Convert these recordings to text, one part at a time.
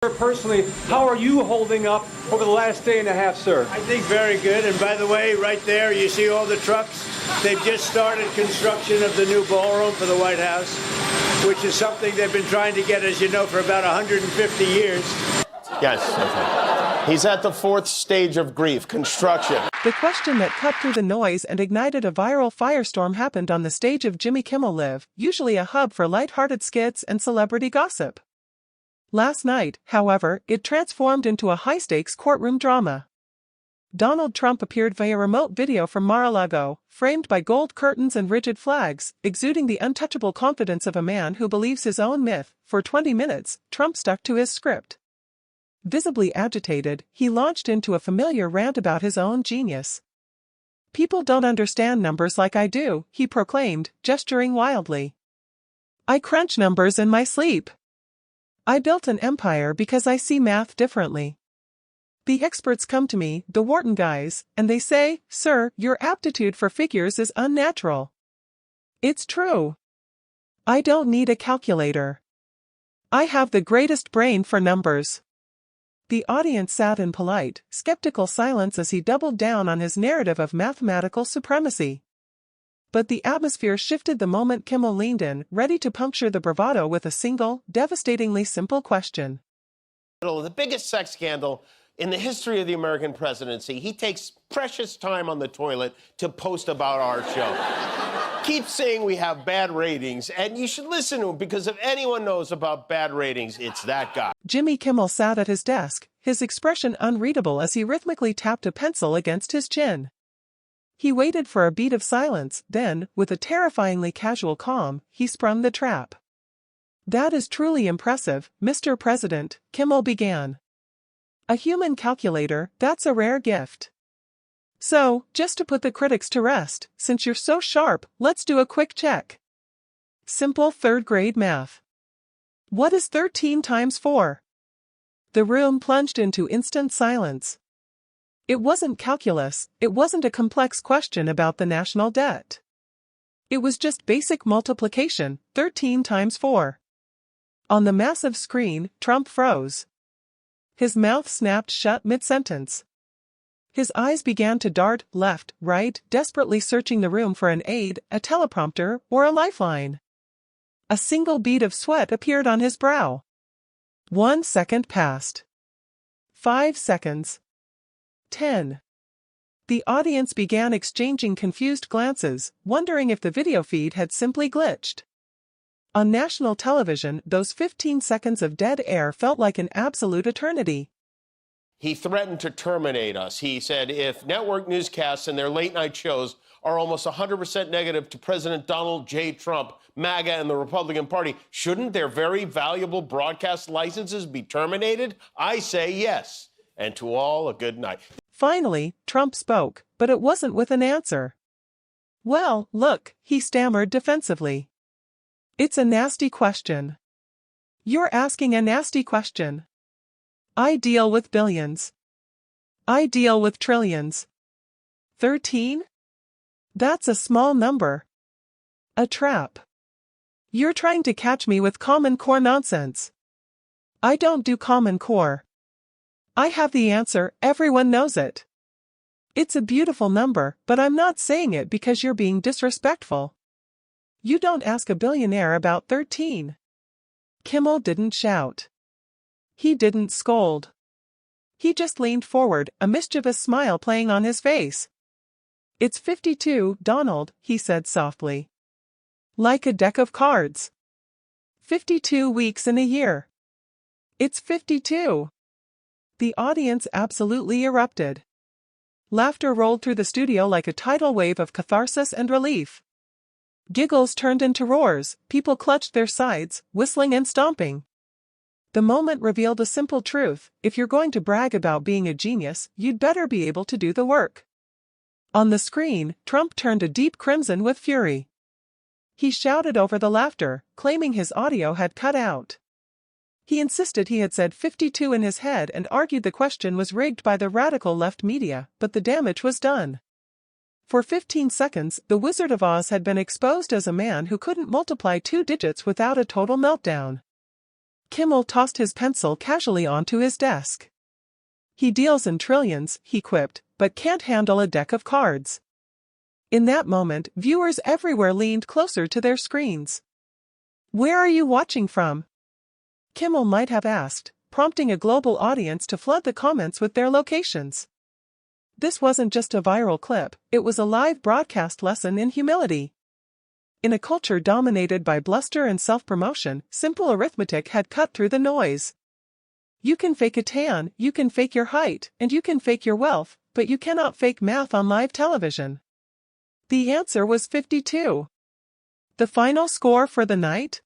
Personally, how are you holding up over the last day and a half, sir? I think very good. And by the way, right there, you see all the trucks? They've just started construction of the new ballroom for the White House, which is something they've been trying to get, as you know, for about 150 years. Yes. Okay. He's at the fourth stage of grief, construction. The question that cut through the noise and ignited a viral firestorm happened on the stage of Jimmy Kimmel Live, usually a hub for lighthearted skits and celebrity gossip. Last night, however, it transformed into a high-stakes courtroom drama. Donald Trump appeared via remote video from Mar-a-Lago, framed by gold curtains and rigid flags, exuding the untouchable confidence of a man who believes his own myth. For 20 minutes, Trump stuck to his script. Visibly agitated, he launched into a familiar rant about his own genius. "People don't understand numbers like I do," he proclaimed, gesturing wildly. "I crunch numbers in my sleep. I built an empire because I see math differently. The experts come to me, the Wharton guys, and they say, 'Sir, your aptitude for figures is unnatural.' It's true. I don't need a calculator. I have the greatest brain for numbers." The audience sat in polite, skeptical silence as he doubled down on his narrative of mathematical supremacy. But the atmosphere shifted the moment Kimmel leaned in, ready to puncture the bravado with a single, devastatingly simple question. The biggest sex scandal in the history of the American presidency. He takes precious time on the toilet to post about our show. Keeps saying we have bad ratings, and you should listen to him, because if anyone knows about bad ratings, it's that guy. Jimmy Kimmel sat at his desk, his expression unreadable as he rhythmically tapped a pencil against his chin. He waited for a beat of silence, then, with a terrifyingly casual calm, he sprung the trap. "That is truly impressive, Mr. President," Kimmel began. "A human calculator, that's a rare gift. So, just to put the critics to rest, since you're so sharp, let's do a quick check. Simple third-grade math. What is 13 times 4? The room plunged into instant silence. It wasn't calculus, it wasn't a complex question about the national debt. It was just basic multiplication, 13 times 4. On the massive screen, Trump froze. His mouth snapped shut mid-sentence. His eyes began to dart left, right, desperately searching the room for an aid, a teleprompter, or a lifeline. A single bead of sweat appeared on his brow. 1 second passed. 5 seconds. 10. The audience began exchanging confused glances, wondering if the video feed had simply glitched. On national television, those 15 seconds of dead air felt like an absolute eternity. He threatened to terminate us. He said if network newscasts and their late-night shows are almost 100% negative to President Donald J. Trump, MAGA, and the Republican Party, shouldn't their very valuable broadcast licenses be terminated? I say yes. And to all, a good night. Finally, Trump spoke, but it wasn't with an answer. "Well, look," he stammered defensively. "It's a nasty question. You're asking a nasty question. I deal with billions. I deal with trillions. 13? That's a small number. A trap. You're trying to catch me with Common Core nonsense. I don't do Common Core. I have the answer, everyone knows it. It's a beautiful number, but I'm not saying it because you're being disrespectful. You don't ask a billionaire about 13. Kimmel didn't shout. He didn't scold. He just leaned forward, a mischievous smile playing on his face. "It's 52, Donald," he said softly. "Like a deck of cards. 52 weeks in a year. It's 52. The audience absolutely erupted. Laughter rolled through the studio like a tidal wave of catharsis and relief. Giggles turned into roars, people clutched their sides, whistling and stomping. The moment revealed a simple truth: if you're going to brag about being a genius, you'd better be able to do the work. On the screen, Trump turned a deep crimson with fury. He shouted over the laughter, claiming his audio had cut out. He insisted he had said 52 in his head and argued the question was rigged by the radical left media, but the damage was done. For 15 seconds, the Wizard of Oz had been exposed as a man who couldn't multiply 2 digits without a total meltdown. Kimmel tossed his pencil casually onto his desk. He deals in trillions, he quipped, but can't handle a deck of cards. In that moment, viewers everywhere leaned closer to their screens. Where are you watching from? Kimmel might have asked, prompting a global audience to flood the comments with their locations. This wasn't just a viral clip, it was a live broadcast lesson in humility. In a culture dominated by bluster and self-promotion, simple arithmetic had cut through the noise. You can fake a tan, you can fake your height, and you can fake your wealth, but you cannot fake math on live television. The answer was 52. The final score for the night?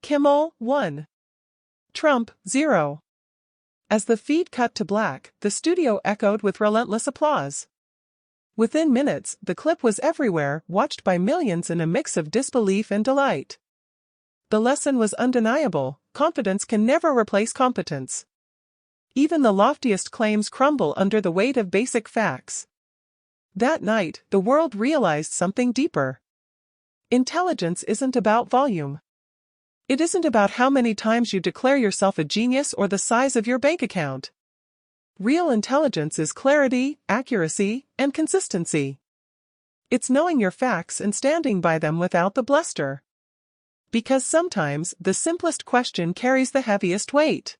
Kimmel, 1. Trump, 0. As the feed cut to black, the studio echoed with relentless applause. Within minutes, the clip was everywhere, watched by millions in a mix of disbelief and delight. The lesson was undeniable: confidence can never replace competence. Even the loftiest claims crumble under the weight of basic facts. That night, the world realized something deeper. Intelligence isn't about volume. It isn't about how many times you declare yourself a genius or the size of your bank account. Real intelligence is clarity, accuracy, and consistency. It's knowing your facts and standing by them without the bluster. Because sometimes, the simplest question carries the heaviest weight.